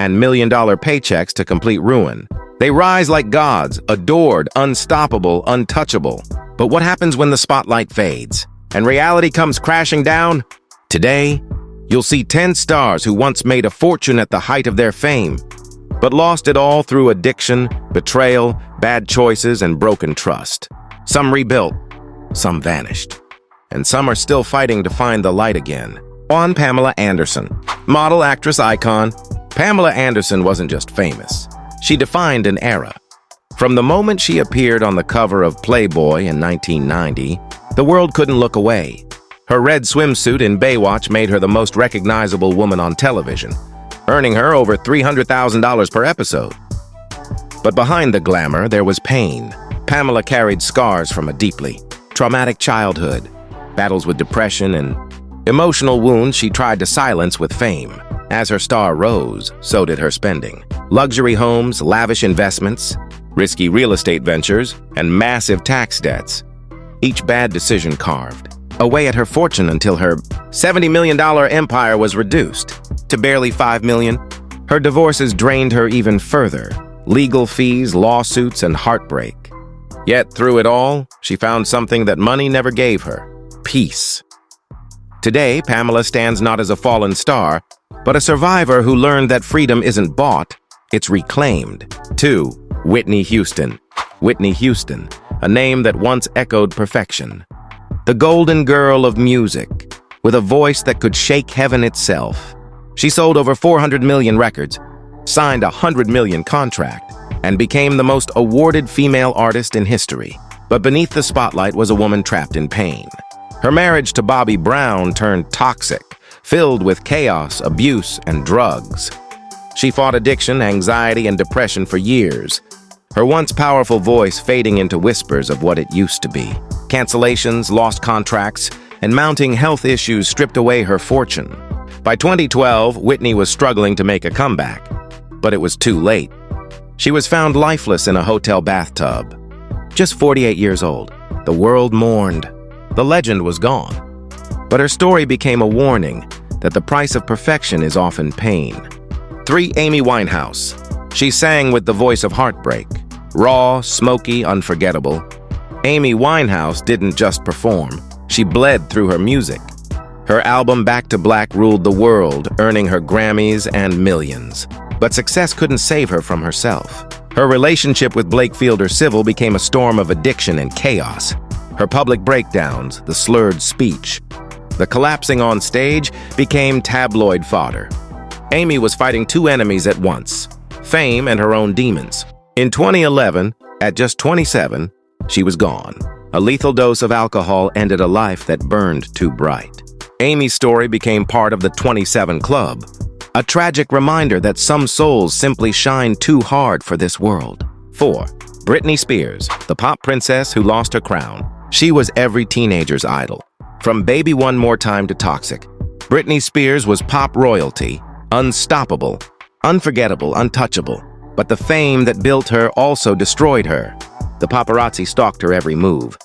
and million-dollar paychecks to complete ruin. They rise like gods, adored, unstoppable, untouchable. But what happens when the spotlight fades and reality comes crashing down? Today, you'll see 10 stars who once made a fortune at the height of their fame, but lost it all through addiction, betrayal, bad choices, and broken trust. Some rebuilt, some vanished, and some are still fighting to find the light again. On Pamela Anderson, model, actress, icon. Pamela Anderson wasn't just famous. She defined an era. From the moment she appeared on the cover of Playboy in 1990, the world couldn't look away. Her red swimsuit in Baywatch made her the most recognizable woman on television, earning her over $300,000 per episode. But behind the glamour, there was pain. Pamela carried scars from a deeply traumatic childhood, battles with depression, and emotional wounds she tried to silence with fame. As her star rose, so did her spending. Luxury homes, lavish investments, risky real estate ventures, and massive tax debts. Each bad decision carved away at her fortune until her $70 million empire was reduced to barely $5 million. Her divorces drained her even further. Legal fees, lawsuits, and heartbreak. Yet through it all, she found something that money never gave her: peace. Today, Pamela stands not as a fallen star, but a survivor who learned that freedom isn't bought, it's reclaimed. 2. Whitney Houston. Whitney Houston, a name that once echoed perfection. The golden girl of music, with a voice that could shake heaven itself. She sold over 400 million records, signed a 100 million contract, and became the most awarded female artist in history. But beneath the spotlight was a woman trapped in pain. Her marriage to Bobby Brown turned toxic, filled with chaos, abuse, and drugs. She fought addiction, anxiety, and depression for years, her once powerful voice fading into whispers of what it used to be. Cancellations, lost contracts, and mounting health issues stripped away her fortune. By 2012, Whitney was struggling to make a comeback, but it was too late. She was found lifeless in a hotel bathtub. Just 48 years old, the world mourned. The legend was gone. But her story became a warning that the price of perfection is often pain. 3. Amy Winehouse. She sang with the voice of heartbreak. Raw, smoky, unforgettable. Amy Winehouse didn't just perform. She bled through her music. Her album Back to Black ruled the world, earning her Grammys and millions. But success couldn't save her from herself. Her relationship with Blake Fielder Civil became a storm of addiction and chaos. Her public breakdowns, the slurred speech, the collapsing on stage became tabloid fodder. Amy was fighting two enemies at once: fame and her own demons. In 2011, at just 27, she was gone. A lethal dose of alcohol ended a life that burned too bright. Amy's story became part of the 27 Club, a tragic reminder that some souls simply shine too hard for this world. 4. Britney Spears, the pop princess who lost her crown. She was every teenager's idol. From Baby One More Time to Toxic, Britney Spears was pop royalty, unstoppable, unforgettable, untouchable. But the fame that built her also destroyed her. The paparazzi stalked her every move.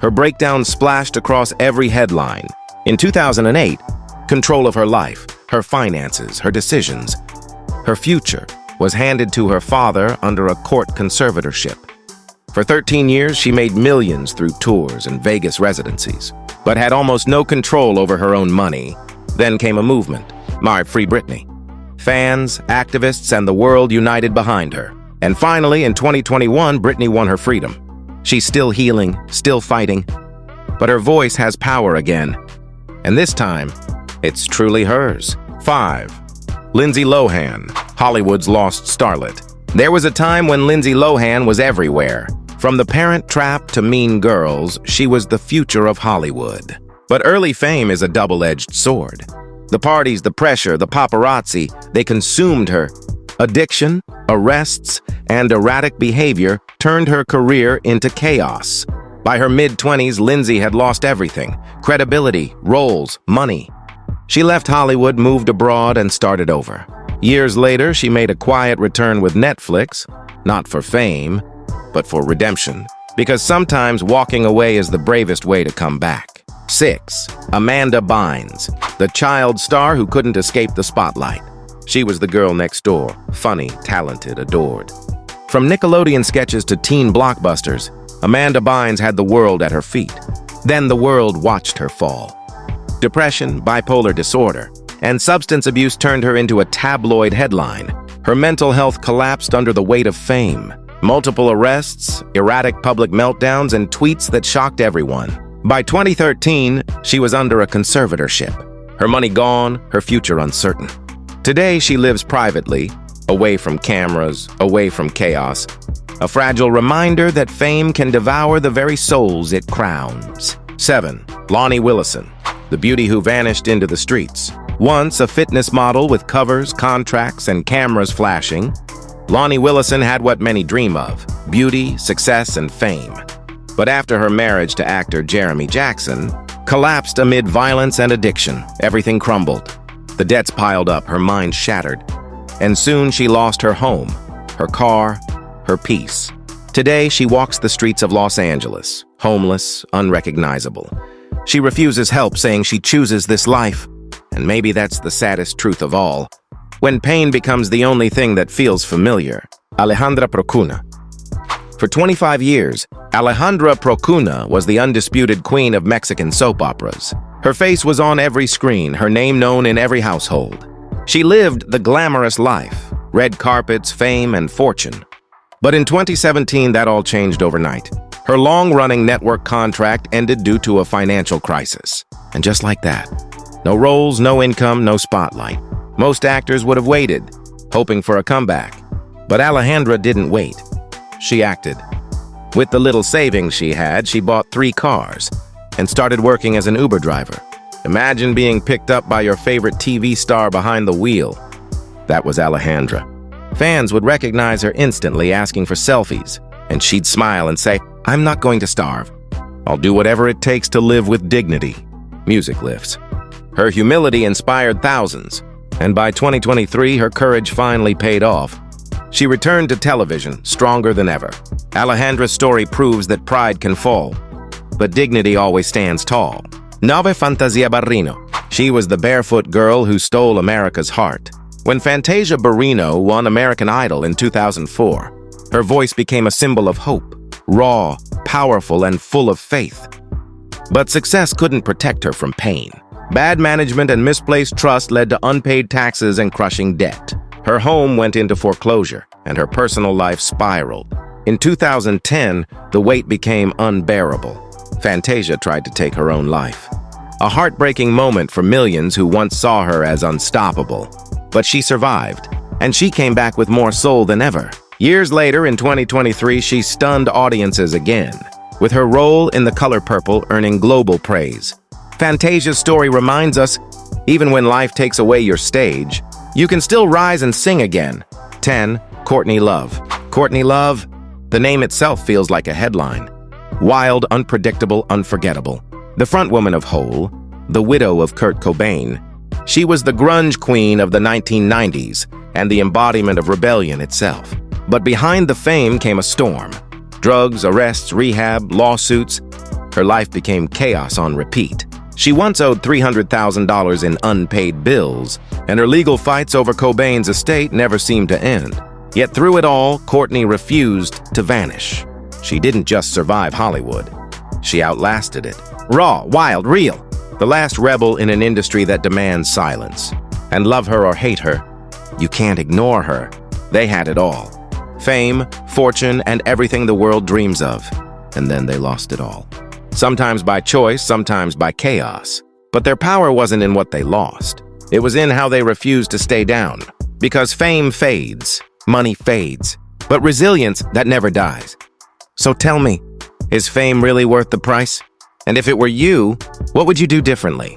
Her breakdown splashed across every headline. In 2008, control of her life, her finances, her decisions, her future was handed to her father under a court conservatorship. For 13 years, she made millions through tours and Vegas residencies, but had almost no control over her own money. Then came a movement, Free Britney. Fans, activists, and the world united behind her. And finally, in 2021, Britney won her freedom. She's still healing, still fighting, but her voice has power again. And this time, it's truly hers. 5. Lindsay Lohan, Hollywood's lost starlet. There was a time when Lindsay Lohan was everywhere. From The Parent Trap to Mean Girls, she was the future of Hollywood. But early fame is a double-edged sword. The parties, the pressure, the paparazzi, they consumed her. Addiction, arrests, and erratic behavior turned her career into chaos. By her mid-20s, Lindsay had lost everything: credibility, roles, money. She left Hollywood, moved abroad, and started over. Years later, she made a quiet return with Netflix, not for fame, but for redemption. Because sometimes walking away is the bravest way to come back. 6. Amanda Bynes, the child star who couldn't escape the spotlight. She was the girl next door, funny, talented, adored. From Nickelodeon sketches to teen blockbusters, Amanda Bynes had the world at her feet. Then the world watched her fall. Depression, bipolar disorder, and substance abuse turned her into a tabloid headline. Her mental health collapsed under the weight of fame. Multiple arrests, erratic public meltdowns, and tweets that shocked everyone. By 2013, she was under a conservatorship. Her money gone, her future uncertain. Today, she lives privately, away from cameras, away from chaos. A fragile reminder that fame can devour the very souls it crowns. 7. Lonnie Willison, the beauty who vanished into the streets. Once a fitness model with covers, contracts, and cameras flashing, Lonnie Willison had what many dream of: beauty, success, and fame. But after her marriage to actor Jeremy Jackson collapsed amid violence and addiction, everything crumbled. The debts piled up, her mind shattered, and soon she lost her home, her car, her peace. Today, she walks the streets of Los Angeles, homeless, unrecognizable. She refuses help, saying she chooses this life. And maybe that's the saddest truth of all. When pain becomes the only thing that feels familiar. Alejandra Procuna. For 25 years, Alejandra Procuna was the undisputed queen of Mexican soap operas. Her face was on every screen, her name known in every household. She lived the glamorous life, red carpets, fame, and fortune. But in 2017, that all changed overnight. Her long-running network contract ended due to a financial crisis. And just like that, no roles, no income, no spotlight. Most actors would have waited, hoping for a comeback. But Alejandra didn't wait. She acted. With the little savings she had, she bought 3 cars and started working as an Uber driver. Imagine being picked up by your favorite TV star behind the wheel. That was Alejandra. Fans would recognize her instantly, asking for selfies, and she'd smile and say, "I'm not going to starve. I'll do whatever it takes to live with dignity." Music lifts. Her humility inspired thousands, and by 2023, her courage finally paid off. She returned to television, stronger than ever. Alejandra's story proves that pride can fall, but dignity always stands tall. Nave Fantasia Barrino. She was the barefoot girl who stole America's heart. When Fantasia Barrino won American Idol in 2004, her voice became a symbol of hope, raw, powerful, and full of faith. But success couldn't protect her from pain. Bad management and misplaced trust led to unpaid taxes and crushing debt. Her home went into foreclosure, and her personal life spiraled. In 2010, the weight became unbearable. Fantasia tried to take her own life. A heartbreaking moment for millions who once saw her as unstoppable. But she survived, and she came back with more soul than ever. Years later, in 2023, she stunned audiences again, with her role in The Color Purple earning global praise. Fantasia's story reminds us, even when life takes away your stage, you can still rise and sing again. 10. Courtney Love. Courtney Love, the name itself feels like a headline. Wild, unpredictable, unforgettable. The frontwoman of Hole, the widow of Kurt Cobain. She was the grunge queen of the 1990s and the embodiment of rebellion itself. But behind the fame came a storm. Drugs, arrests, rehab, lawsuits. Her life became chaos on repeat. She once owed $300,000 in unpaid bills, and her legal fights over Cobain's estate never seemed to end. Yet through it all, Courtney refused to vanish. She didn't just survive Hollywood. She outlasted it. Raw, wild, real. The last rebel in an industry that demands silence. And love her or hate her, you can't ignore her. They had it all. Fame, fortune, and everything the world dreams of. And then they lost it all. Sometimes by choice, sometimes by chaos. But their power wasn't in what they lost. It was in how they refused to stay down. Because fame fades, money fades, but resilience, that never dies. So tell me, is fame really worth the price? And if it were you, what would you do differently?